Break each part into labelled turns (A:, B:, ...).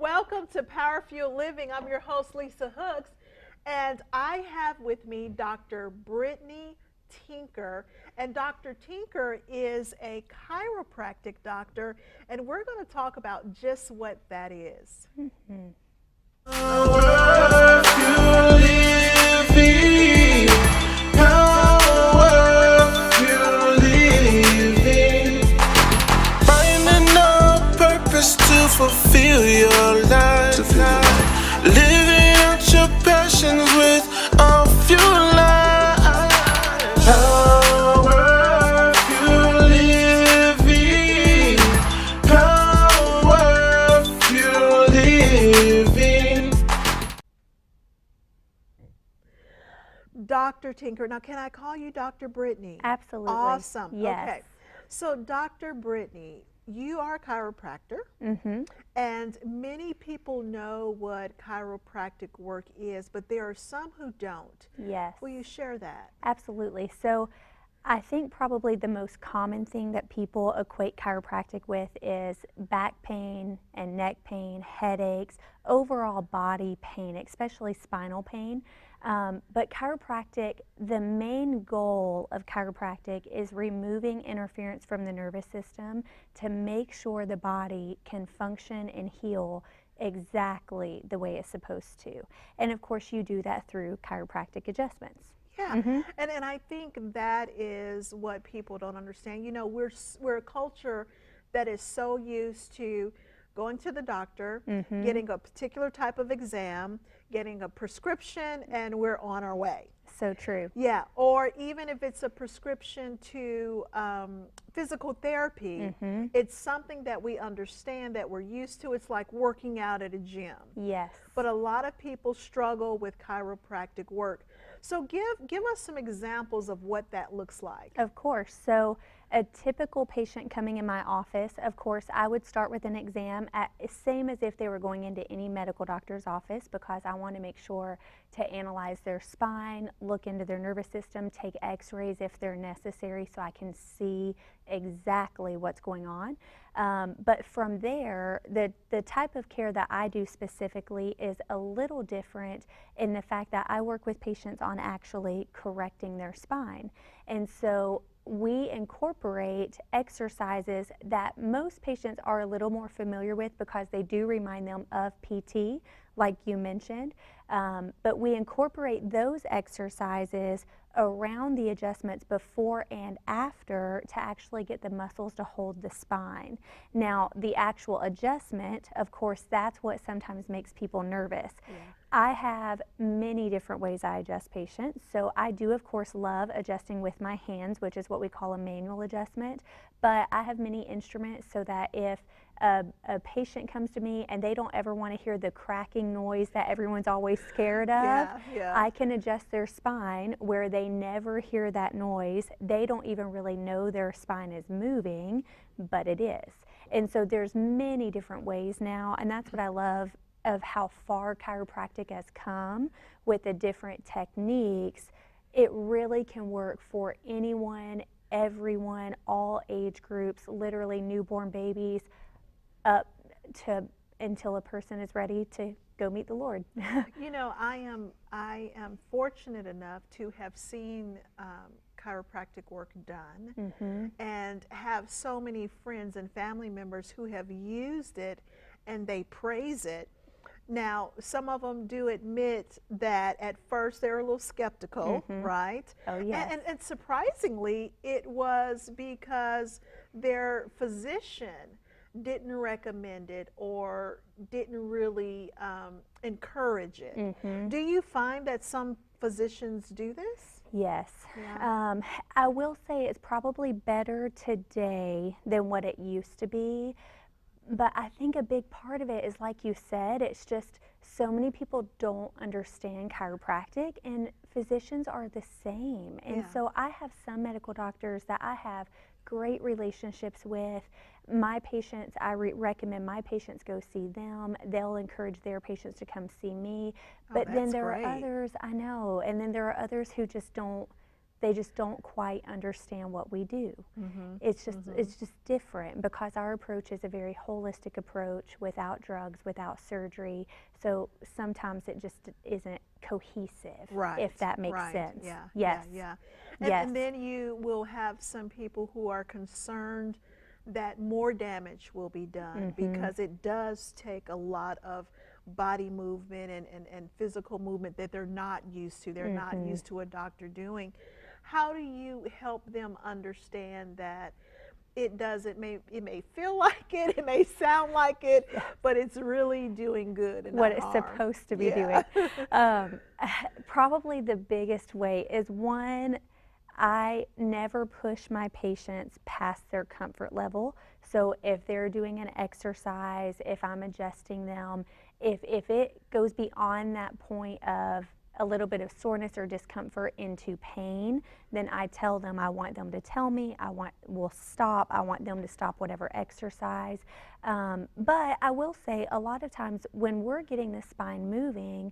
A: Welcome to Power Fuel Living. I'm your host, Lisa Hooks, and I have with me Dr. Brittany Tinker. And Dr. Tinker is a chiropractic doctor, and we're going to talk about just what that is.
B: Fulfill your life, living out your passions with a few lives. Power Fuel Living, Power Fuel Living.
A: Dr. Tinker, now can I call you Dr. Brittany?
C: Absolutely.
A: Awesome.
C: Yes.
A: Okay. So Dr. Brittany, you are a chiropractor, and many people know what chiropractic work is, but there are some who don't.
C: Yes.
A: Will you share that?
C: Absolutely. So I think probably the most common thing that people equate chiropractic with is back pain and neck pain, headaches, overall body pain, especially spinal pain. But chiropractic, the main goal of chiropractic is removing interference from the nervous system to make sure the body can function and heal exactly the way it's supposed to. And of course you do that through chiropractic adjustments.
A: Yeah, and I think that is what people don't understand. You know, we're a culture that is so used to going to the doctor, getting a particular type of exam, getting a prescription, and we're on our way.
C: So true.
A: Yeah, or even if it's a prescription to physical therapy, it's something that we understand, that we're used to. It's like working out at a gym.
C: Yes.
A: But a lot of people struggle with chiropractic work. So give us some examples of what that looks like.
C: Of course. So a typical patient coming in my office, of course, I would start with an exam, same as if they were going into any medical doctor's office, because I want to make sure to analyze their spine, look into their nervous system, take x-rays if they're necessary so I can see exactly what's going on. But from there, the type of care that I do specifically is a little different in the fact that I work with patients on actually correcting their spine. And so we incorporate exercises that most patients are a little more familiar with because they do remind them of PT, like you mentioned. But we incorporate those exercises around the adjustments before and after to actually get the muscles to hold the spine. Now, the actual adjustment, of course, that's what sometimes makes people nervous. Yeah. I have many different ways I adjust patients. So I do, of course, love adjusting with my hands, which is what we call a manual adjustment. But I have many instruments so that if a patient comes to me and they don't ever want to hear the cracking noise that everyone's always scared of, I can adjust their spine where they never hear that noise. They don't even really know their spine is moving, but it is. And so there's many different ways now, and that's what I love of how far chiropractic has come with the different techniques. It really can work for anyone, everyone, all age groups, literally newborn babies, up to until a person is ready to go meet the Lord.
A: You know, I am fortunate enough to have seen chiropractic work done, and have so many friends and family members who have used it and they praise it. Now, some of them do admit that at first they're a little skeptical, right?
C: Oh, yes.
A: And surprisingly, it was because their physician didn't recommend it or didn't really encourage it. Do you find that some physicians do this?
C: Yes.
A: Yeah.
C: I will say it's probably better today than what it used to be. But I think a big part of it is, like you said, it's just so many people don't understand chiropractic, and physicians are the same. And so I have some medical doctors that I have great relationships with. My patients, I recommend my patients go see them. They'll encourage their patients to come see me. But then there are others, I know, and then there are others who just don't they just don't quite understand what we do. It's just different because our approach is a very holistic approach without drugs, without surgery. So sometimes it just isn't cohesive, if that makes sense.
A: Yeah.
C: Yes.
A: Yeah.
C: Yes.
A: And then you will have some people who are concerned that more damage will be done because it does take a lot of body movement and physical movement that they're not used to. They're not used to a doctor doing. How do you help them understand that it may feel like it may sound like it, but it's really doing good and
C: what
A: not
C: it's
A: harm?
C: supposed to be doing? Probably the biggest way is, one, I never push my patients past their comfort level. So if they're doing an exercise, if I'm adjusting them, if it goes beyond that point of a little bit of soreness or discomfort into pain, then I tell them, I want them to tell me, we'll stop, I want them to stop whatever exercise. But I will say, a lot of times when we're getting the spine moving,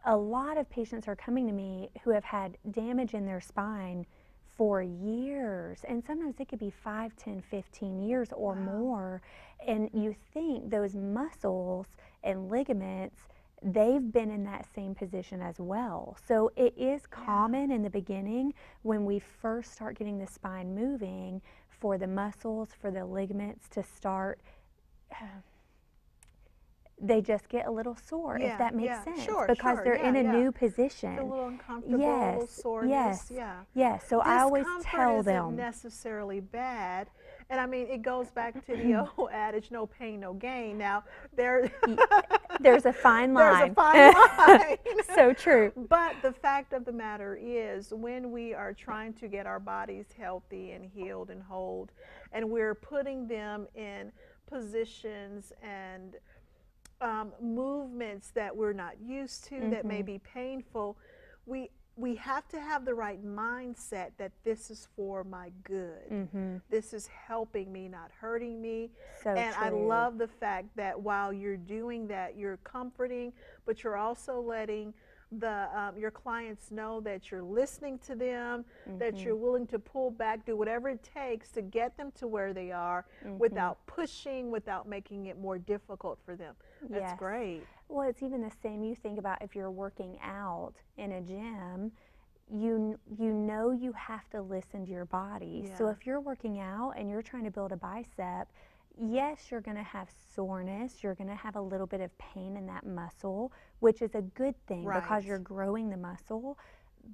C: a lot of patients are coming to me who have had damage in their spine for years, and sometimes it could be 5, 10, 15 years or more. And you think those muscles and ligaments, they've been in that same position as well. So it is common in the beginning when we first start getting the spine moving for the muscles, for the ligaments to start, they just get a little sore, if that makes sense, because they're in a new position.
A: Feel a little uncomfortable, soreness.
C: Yes. So I always tell them,
A: isn't necessarily bad. And I mean, it goes back to the old adage, no pain, no gain. Now, there's
C: a fine line.
A: There's a fine line.
C: So true.
A: But the fact of the matter is, when we are trying to get our bodies healthy and healed and whole, and we're putting them in positions and movements that we're not used to, that may be painful, we have to have the right mindset that this is for my good. This is helping me, not hurting me.
C: So
A: and
C: true.
A: I love the fact that while you're doing that, you're comforting, but you're also letting your clients know that you're listening to them, that you're willing to pull back, do whatever it takes to get them to where they are without pushing, without making it more difficult for them. That's great.
C: Well, it's even the same. You think about if you're working out in a gym, you know you have to listen to your body. So if you're working out and you're trying to build a bicep, yes, you're going to have soreness, you're going to have a little bit of pain in that muscle, which is a good thing because you're growing the muscle.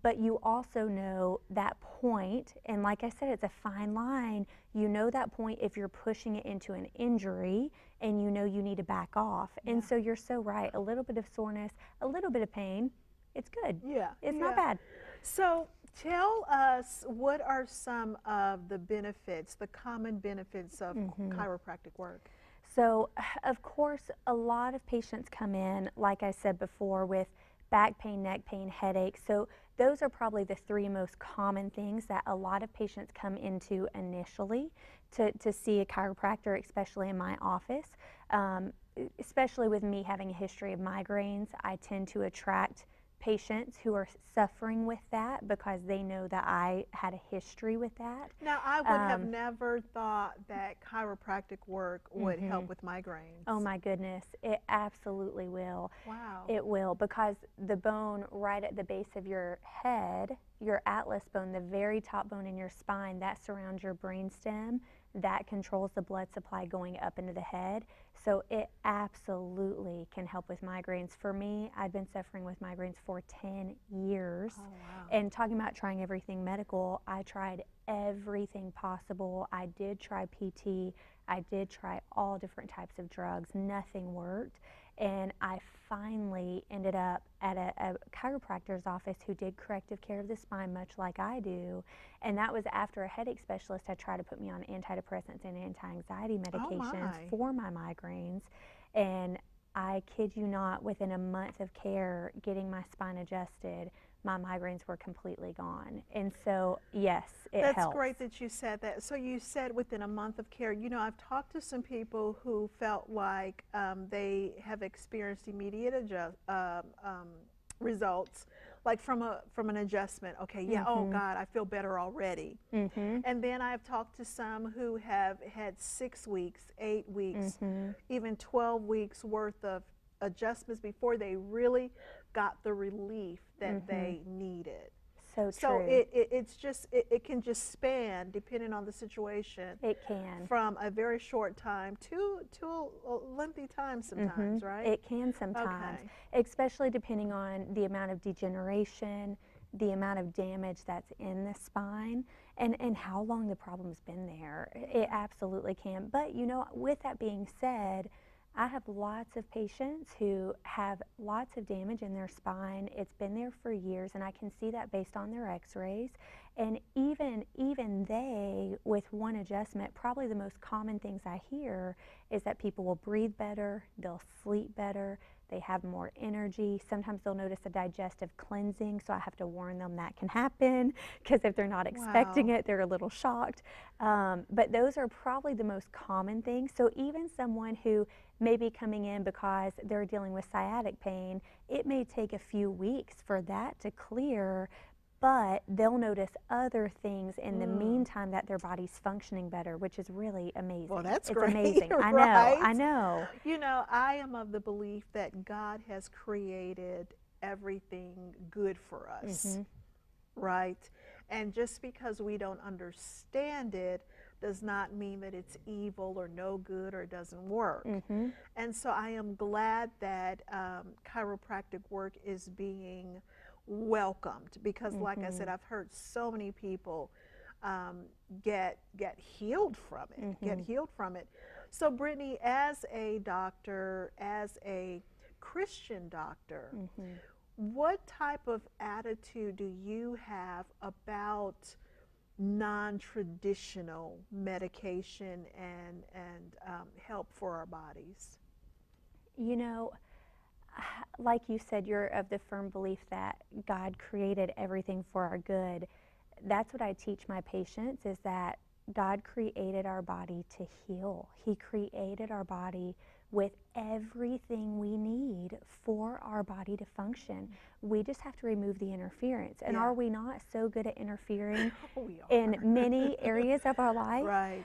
C: But you also know that point, and like I said, it's a fine line. You know that point if you're pushing it into an injury, and you know you need to back off. And so you're so right. A little bit of soreness, a little bit of pain, it's good. It's not bad.
A: So tell us, what are some of the benefits, the common benefits of chiropractic work?
C: So, of course, a lot of patients come in, like I said before, with back pain, neck pain, headaches. So those are probably the 3 most common things that a lot of patients come into initially to see a chiropractor, especially in my office. Especially with me having a history of migraines, I tend to attract patients who are suffering with that because they know that I had a history with that.
A: Now, I would have never thought that chiropractic work would help with migraines.
C: Oh my goodness, it absolutely will.
A: Wow.
C: It will, because the bone right at the base of your head, your atlas bone, the very top bone in your spine, that surrounds your brainstem, that controls the blood supply going up into the head. So it absolutely can help with migraines. For me, I've been suffering with migraines for 10 years.
A: Oh, wow.
C: And talking about trying everything medical, I tried everything possible. I did try PT. I did try all different types of drugs. Nothing worked. And I finally ended up at a chiropractor's office who did corrective care of the spine, much like I do. And that was after a headache specialist had tried to put me on antidepressants and anti-anxiety medications for my migraines. And I kid you not, within a month of care, getting my spine adjusted, my migraines were completely gone. And so, yes, it helps.
A: That's great that you said that. So you said within a month of care. You know, I've talked to some people who felt like they have experienced immediate results, like from an adjustment. Okay, yeah, oh God, I feel better already. And then I've talked to some who have had 6 weeks, 8 weeks, even 12 weeks worth of adjustments before they really got the relief that they needed.
C: So
A: So
C: true.
A: it can just span, depending on the situation,
C: It can.
A: from a very short time to a lengthy time sometimes, right?
C: It can sometimes,
A: Okay.
C: especially depending on the amount of degeneration, the amount of damage that's in the spine, and how long the problem's been there. It absolutely can. But you know, with that being said, I have lots of patients who have lots of damage in their spine. It's been there for years, and I can see that based on their x-rays. And even they, with one adjustment, probably the most common things I hear is that people will breathe better, they'll sleep better, they have more energy. Sometimes they'll notice a digestive cleansing, so I have to warn them that can happen, because if they're not expecting it, they're a little shocked. But those are probably the most common things. So even someone who may be coming in because they're dealing with sciatic pain, it may take a few weeks for that to clear, but they'll notice other things in the meantime that their body's functioning better, which is really amazing.
A: Well, that's
C: it's
A: great.
C: amazing. I know,
A: Right?
C: I know.
A: You know, I am of the belief that God has created everything good for us, right? And just because we don't understand it does not mean that it's evil or no good or doesn't work. And so I am glad that chiropractic work is being welcomed, because like I said, I've heard so many people get healed from it, So Brittany, as a doctor, as a Christian doctor, what type of attitude do you have about non-traditional medication and help for our bodies?
C: You know, like you said, you're of the firm belief that God created everything for our good. That's what I teach my patients, is that God created our body to heal. He created our body with everything we need for our body to function. We just have to remove the interference. And are we not so good at interfering in many areas of our life?
A: Right.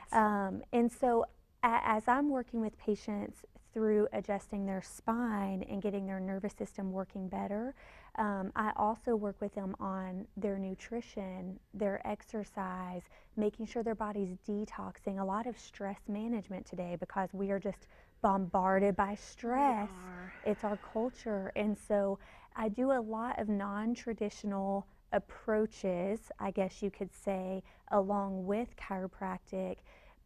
C: And so as I'm working with patients through adjusting their spine and getting their nervous system working better, I also work with them on their nutrition, their exercise, making sure their body's detoxing. A lot of stress management today, because we are just bombarded by stress. It's our culture. And so I do a lot of non-traditional approaches, I guess you could say, along with chiropractic,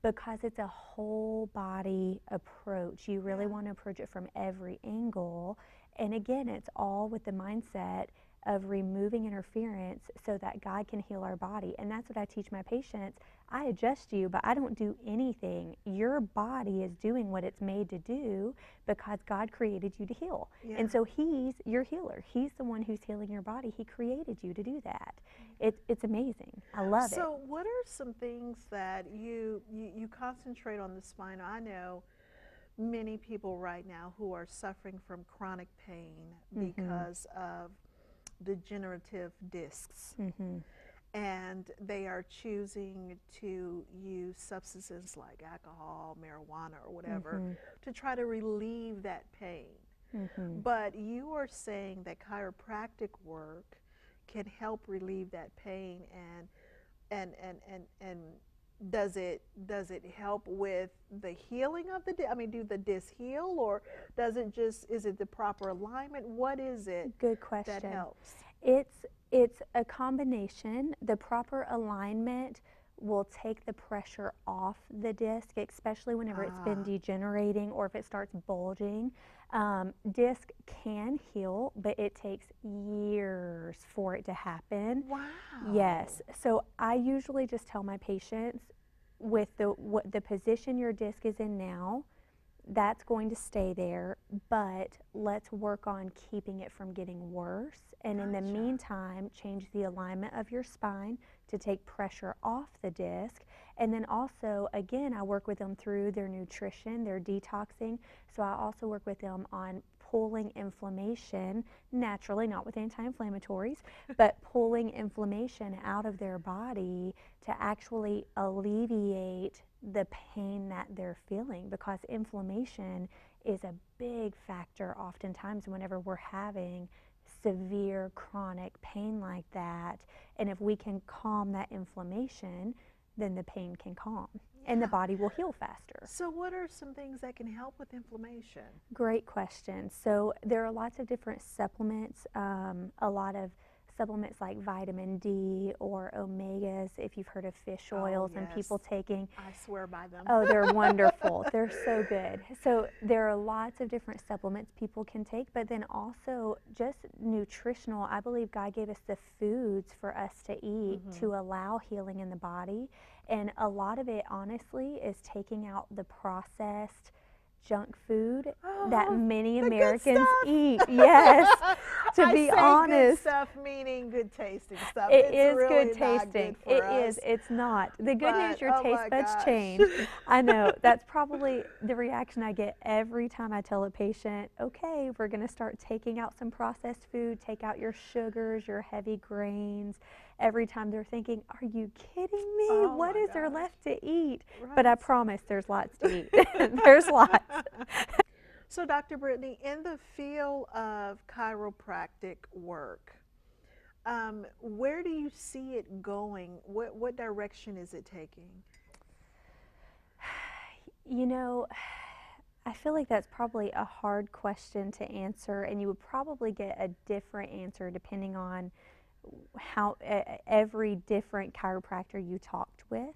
C: because it's a whole body approach. You really want to approach it from every angle. And again, it's all with the mindset of removing interference so that God can heal our body. And that's what I teach my patients. I adjust you, but I don't do anything. Your body is doing what it's made to do because God created you to heal. And so He's your healer. He's the one who's healing your body. He created you to do that. It's amazing. I love it.
A: So what are some things that you concentrate on the spine? I know many people right now who are suffering from chronic pain because of degenerative discs. And they are choosing to use substances like alcohol, marijuana, or whatever to try to relieve that pain. But you are saying that chiropractic work can help relieve that pain, and does it help with the healing of the disc? I mean, do the discs heal, or is it the proper alignment? What is it?
C: Good question.
A: That helps?
C: It's a combination. The proper alignment will take the pressure off the disc, especially whenever it's been degenerating or if it starts bulging. Disc can heal, but it takes years for it to happen.
A: Wow.
C: Yes. So I usually just tell my patients, with the position your disc is in now, that's going to stay there, but let's work on keeping it from getting worse. And in the meantime, change the alignment of your spine to take pressure off the disc. And then also, again, I work with them through their nutrition, their detoxing. So I also work with them on pulling inflammation, naturally, not with anti-inflammatories, but pulling inflammation out of their body to actually alleviate the pain that they're feeling, because inflammation is a big factor oftentimes whenever we're having severe chronic pain like that. And if we can calm that inflammation, then the pain can calm and the body will heal faster.
A: So what are some things that can help with inflammation?
C: Great question. So there are lots of different supplements, a lot of supplements like vitamin D or omegas, if you've heard of fish oils and people taking.
A: I swear by them.
C: Oh, they're wonderful. They're so good. So there are lots of different supplements people can take, but then also just nutritional. I believe God gave us the foods for us to eat to allow healing in the body. And a lot of it, honestly, is taking out the processed junk food that many Americans eat. Yes, to be honest.
A: Good stuff meaning good tasting stuff.
C: It is
A: really
C: good tasting.
A: Not good for
C: it
A: us.
C: is. It's not. The good news, your
A: oh
C: taste
A: my
C: buds
A: gosh.
C: change. I know. That's probably the reaction I get every time I tell a patient, okay, we're going to start taking out some processed food, take out your sugars, your heavy grains. Every time they're thinking, are you kidding me?
A: Oh
C: What
A: my
C: is there
A: gosh.
C: left to eat?
A: Right.
C: But I promise there's lots to eat. There's lots.
A: So Dr. Brittany, in the field of chiropractic work, where do you see it going? What direction is it taking?
C: You know, I feel like that's probably a hard question to answer, and you would probably get a different answer depending on how every different chiropractor you talked with.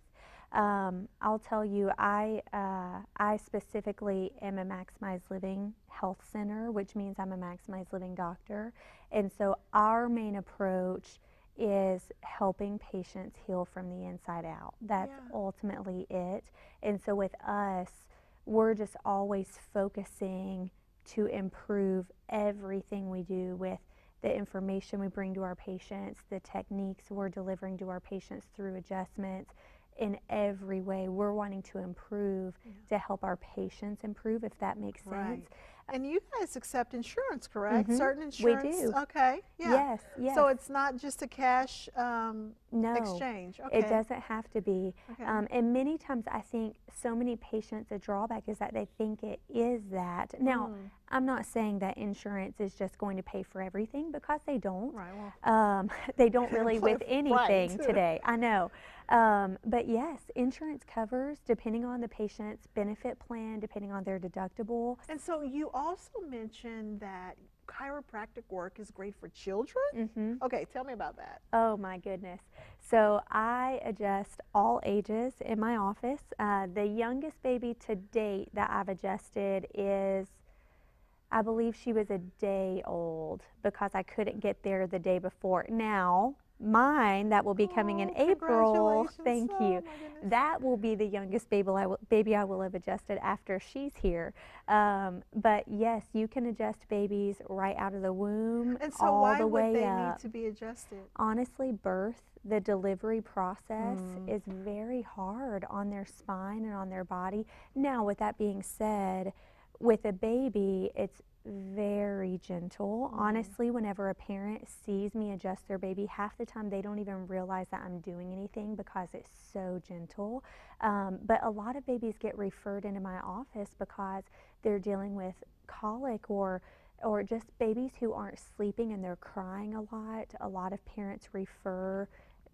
C: I'll tell you, I specifically am a Maximized Living Health Center, which means I'm a Maximized Living doctor. And so our main approach is helping patients heal from the inside out. That's ultimately it. And so with us, we're just always focusing to improve everything we do with the information we bring to our patients, the techniques we're delivering to our patients through adjustments. In every way, we're wanting to improve to help our patients improve, if that makes sense.
A: And you guys accept insurance, correct? Certain
C: We
A: insurance?
C: do.
A: Okay,
C: Yes, yes.
A: So it's not just a cash
C: No,
A: exchange? Okay.
C: it doesn't have to be.
A: Okay.
C: And many times I think so many patients, a drawback is that they think it is that. Now, I'm not saying that insurance is just going to pay for everything, because they don't.
A: Right, well.
C: They don't really with anything
A: Right.
C: today, I know. But yes, insurance covers depending on the patient's benefit plan, depending on their deductible.
A: And so you also mentioned that chiropractic work is great for children? Okay, tell me about that.
C: Oh my goodness. So I adjust all ages in my office. The youngest baby to date that I've adjusted is, I believe she was a day old, because I couldn't get there the day before. Now, mine that will be coming in April, thank you, that will be the youngest baby I will have adjusted after she's here. But yes, you can adjust babies right out of the womb,
A: And so
C: all
A: why
C: the
A: would
C: way
A: they
C: up.
A: need to be adjusted?
C: Honestly, birth, the delivery process is very hard on their spine and on their body. Now, with that being said, with a baby, it's very gentle. Honestly, whenever a parent sees me adjust their baby, half the time they don't even realize that I'm doing anything, because it's so gentle. But a lot of babies get referred into my office because they're dealing with colic or just babies who aren't sleeping and they're crying a lot. A lot of parents refer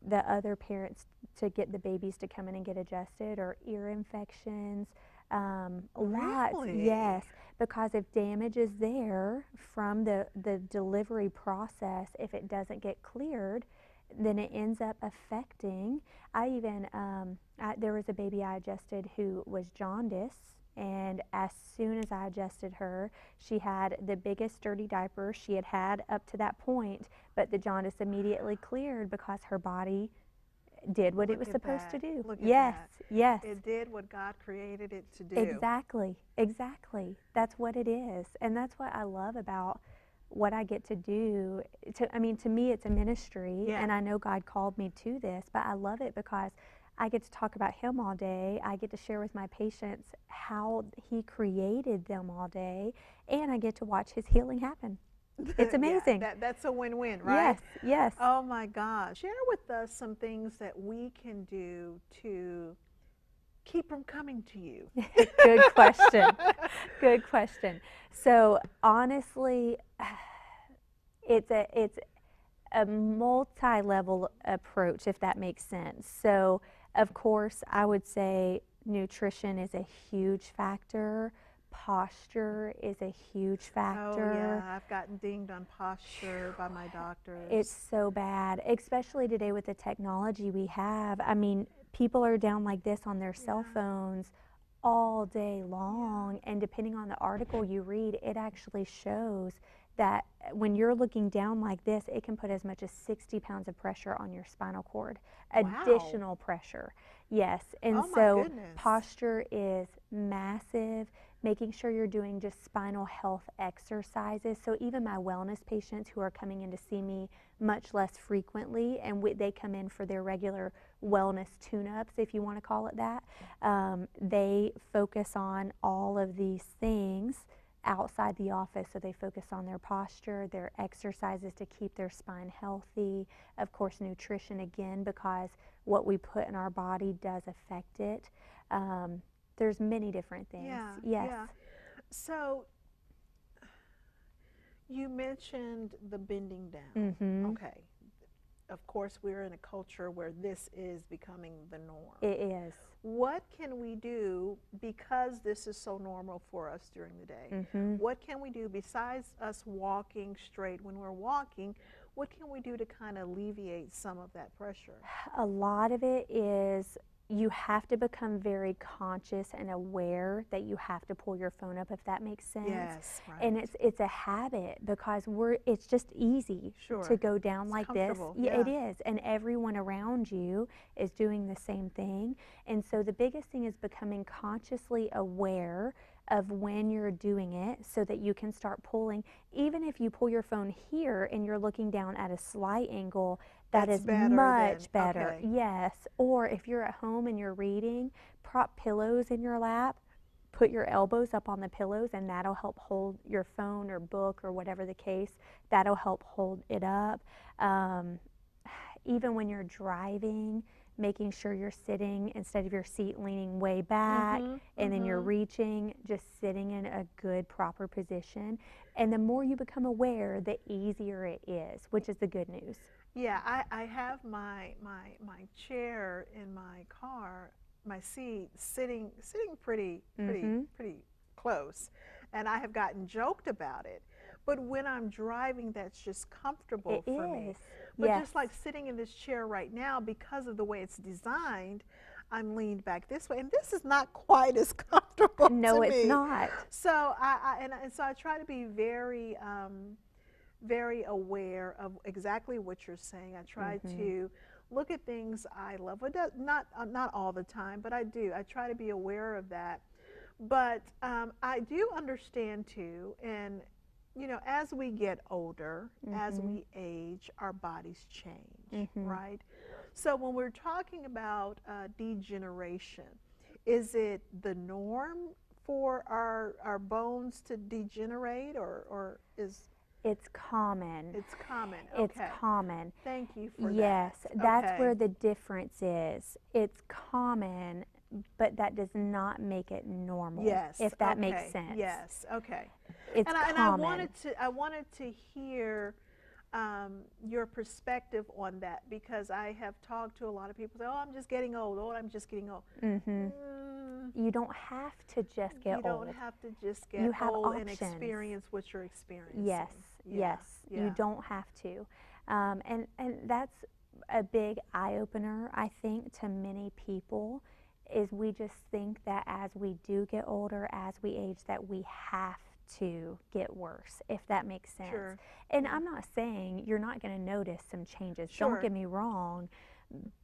C: the other parents to get the babies to come in and get adjusted, or ear infections. Lots,
A: Really?
C: yes, because if damage is there from the delivery process, if it doesn't get cleared, then it ends up affecting. I even, there was a baby I adjusted who was jaundice, and as soon as I adjusted her, she had the biggest dirty diaper she had had up to that point, but the jaundice immediately cleared because her body did what it was supposed to do.
A: Look at
C: Yes,
A: that.
C: yes.
A: It did what God created it to do.
C: Exactly, exactly. That's what it is. And that's what I love about what I get to do, to me it's a ministry,
A: Yeah.
C: and I know God called me to this, but I love it because I get to talk about Him all day. I get to share with my patients how He created them all day, and I get to watch His healing happen. It's amazing.
A: Yeah, that's a win-win, right?
C: Yes, yes.
A: Oh my gosh. Share with us some things that we can do to keep from coming to you.
C: Good question. Good question. So honestly, it's a multi-level approach, if that makes sense. So of course, I would say nutrition is a huge factor. Posture is a huge factor.
A: Oh yeah, I've gotten dinged on posture by my doctors.
C: It's so bad, especially today with the technology we have. I mean, people are down like this on their cell phones all day long, and depending on the article you read, it actually shows that when you're looking down like this, it can put as much as 60 pounds of pressure on your spinal cord.
A: Wow.
C: Additional pressure. Yes. And
A: Oh my
C: so
A: goodness.
C: posture is massive. Making sure you're doing just spinal health exercises. So even my wellness patients who are coming in to see me much less frequently, and they come in for their regular wellness tune-ups, if you want to call it that, they focus on all of these things outside the office. So they focus on their posture, their exercises to keep their spine healthy, of course nutrition again, because what we put in our body does affect it. There's many different things.
A: Yeah.
C: Yes.
A: Yeah. So you mentioned the bending down.
C: Mm-hmm.
A: Okay. Of course, we're in a culture where this is becoming the norm.
C: It is.
A: What can we do, because this is so normal for us during the day?
C: Mm-hmm.
A: What can we do besides us walking straight when we're walking? What can we do to kind of alleviate some of that pressure?
C: A lot of it is you have to become very conscious and aware that you have to pull your phone up, if that makes sense.
A: Yes, right.
C: And it's a habit, because it's just easy
A: Sure.
C: to go down
A: It's
C: like this.
A: comfortable,
C: Yeah,
A: yeah.
C: it is. And everyone around you is doing the same thing. And so the biggest thing is becoming consciously aware of when you're doing it, so that you can start pulling. Even if you pull your phone here and you're looking down at a slight angle, that
A: That's
C: is
A: better
C: much
A: than-
C: better.
A: okay.
C: Yes. Or if you're at home and you're reading, prop pillows in your lap, put your elbows up on the pillows, and that'll help hold your phone or book or whatever the case. That'll help hold it up. Even when you're driving, making sure you're sitting instead of your seat leaning way back, and then you're reaching, just sitting in a good proper position. And the more you become aware, the easier it is, which is the good news.
A: Yeah, I have my chair in my car, my seat sitting pretty close, and I have gotten joked about it. But when I'm driving, that's just comfortable for me. But
C: Yes.
A: just like sitting in this chair right now, because of the way it's designed, I'm leaned back this way, and this is not quite as comfortable
C: No,
A: to
C: it's
A: me.
C: not.
A: So so I try to be very very aware of exactly what you're saying. I try to look at things I love. Not all the time, but I do. I try to be aware of that. But I do understand too, and you know, as we get older, as we age, our bodies change, right? So when we're talking about degeneration, is it the norm for our bones to degenerate, or is
C: It's common.
A: it's common?
C: It's
A: Okay.
C: common.
A: Thank you for
C: Yes,
A: that.
C: that's
A: Okay.
C: where the difference is. It's common, but that does not make it normal.
A: Yes.
C: If that
A: okay.
C: makes sense.
A: Yes. Okay.
C: It's
A: and I
C: common.
A: wanted to hear your perspective on that, because I have talked to a lot of people say, "Oh, I'm just getting old. Oh, I'm just getting old."
C: You don't have to just get
A: you
C: old.
A: don't have to just
C: You
A: get
C: have
A: old and
C: options.
A: experience what you're experiencing.
C: Yes,
A: Yeah,
C: yes,
A: yeah.
C: you don't have to. And that's a big eye-opener, I think, to many people, is we just think that as we do get older, as we age, that we have to get worse, if that makes sense.
A: Sure.
C: And I'm not saying you're not going to notice some changes.
A: Sure.
C: Don't get me wrong.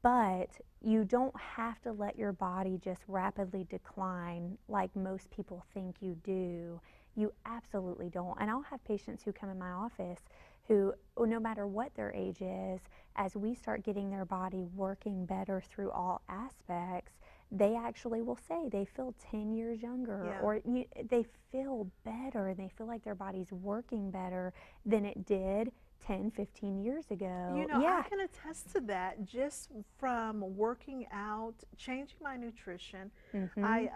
C: But you don't have to let your body just rapidly decline like most people think you do You absolutely don't. And I'll have patients who come in my office who, no matter what their age is, as we start getting their body working better through all aspects, they actually will say they feel 10 years younger,
A: Yeah.
C: or they feel better, and they feel like their body's working better than it did 10, 15 years ago.
A: You know,
C: Yeah.
A: I can attest to that just from working out, changing my nutrition. I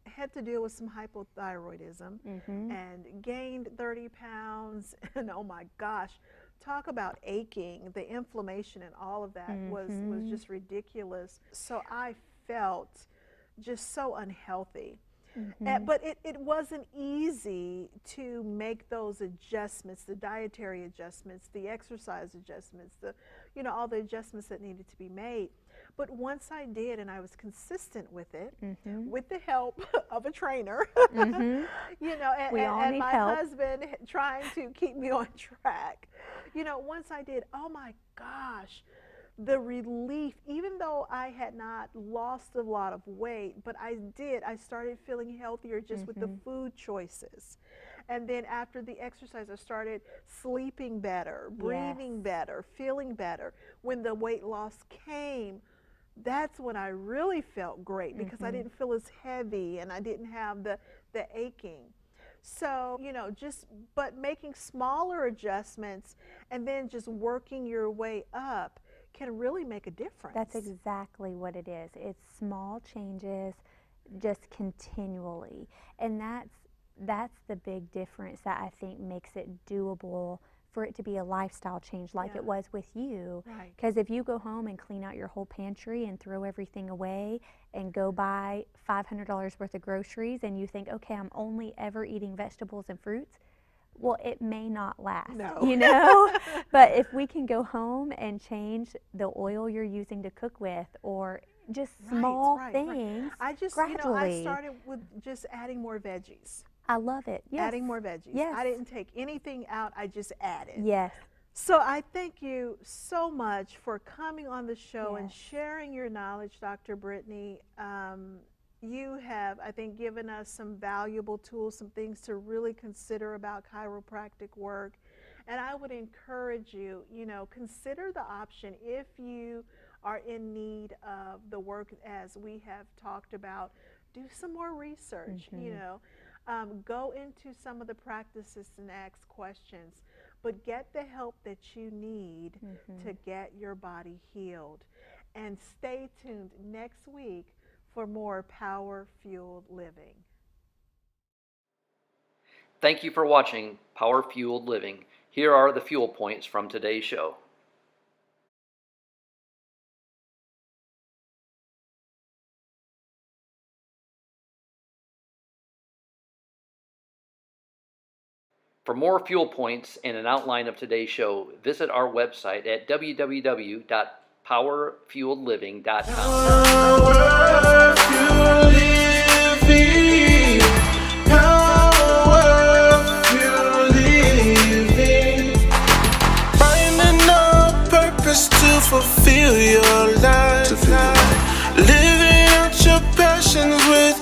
A: had to deal with some hypothyroidism and gained 30 pounds. And oh my gosh, talk about aching, the inflammation and all of that was just ridiculous. So I felt just so unhealthy. But it wasn't easy to make those adjustments, the dietary adjustments, the exercise adjustments, all the adjustments that needed to be made. But once I did, and I was consistent with it, with the help of a trainer, and my husband trying to keep me on track, once I did, oh my gosh, the relief, even though I had not lost a lot of weight, but I started feeling healthier just with the food choices. And then after the exercise, I started sleeping better, breathing better, feeling better. When the weight loss came, that's when I really felt great, because I didn't feel as heavy and I didn't have the aching. So, but making smaller adjustments and then just working your way up can really make a difference.
C: That's exactly what it is. It's small changes just continually. And that's the big difference that I think makes it doable for it to be a lifestyle change like it was with you.
A: Right.
C: Because if you go home and clean out your whole pantry and throw everything away and go buy $500 worth of groceries and you think, okay, I'm only ever eating vegetables and fruits, well, it may not last, But if we can go home and change the oil you're using to cook with, or just small things,
A: I just,
C: gradually.
A: I started with just adding more veggies.
C: I love it. Yes.
A: Adding more veggies.
C: Yes.
A: I didn't take anything out. I just added.
C: Yes.
A: So I thank you so much for coming on the show and sharing your knowledge, Dr. Brittany. You have, I think, given us some valuable tools, some things to really consider about chiropractic work. And I would encourage you, consider the option if you are in need of the work as we have talked about. Do some more research, go into some of the practices and ask questions, but get the help that you need to get your body healed. And stay tuned next week for more power-fueled living.
D: Thank you for watching Power Fueled Living. Here are the fuel points from today's show. For more fuel points and an outline of today's show, visit our website at www.powerfueledliving.com.
B: Fulfill your life, living out your passions with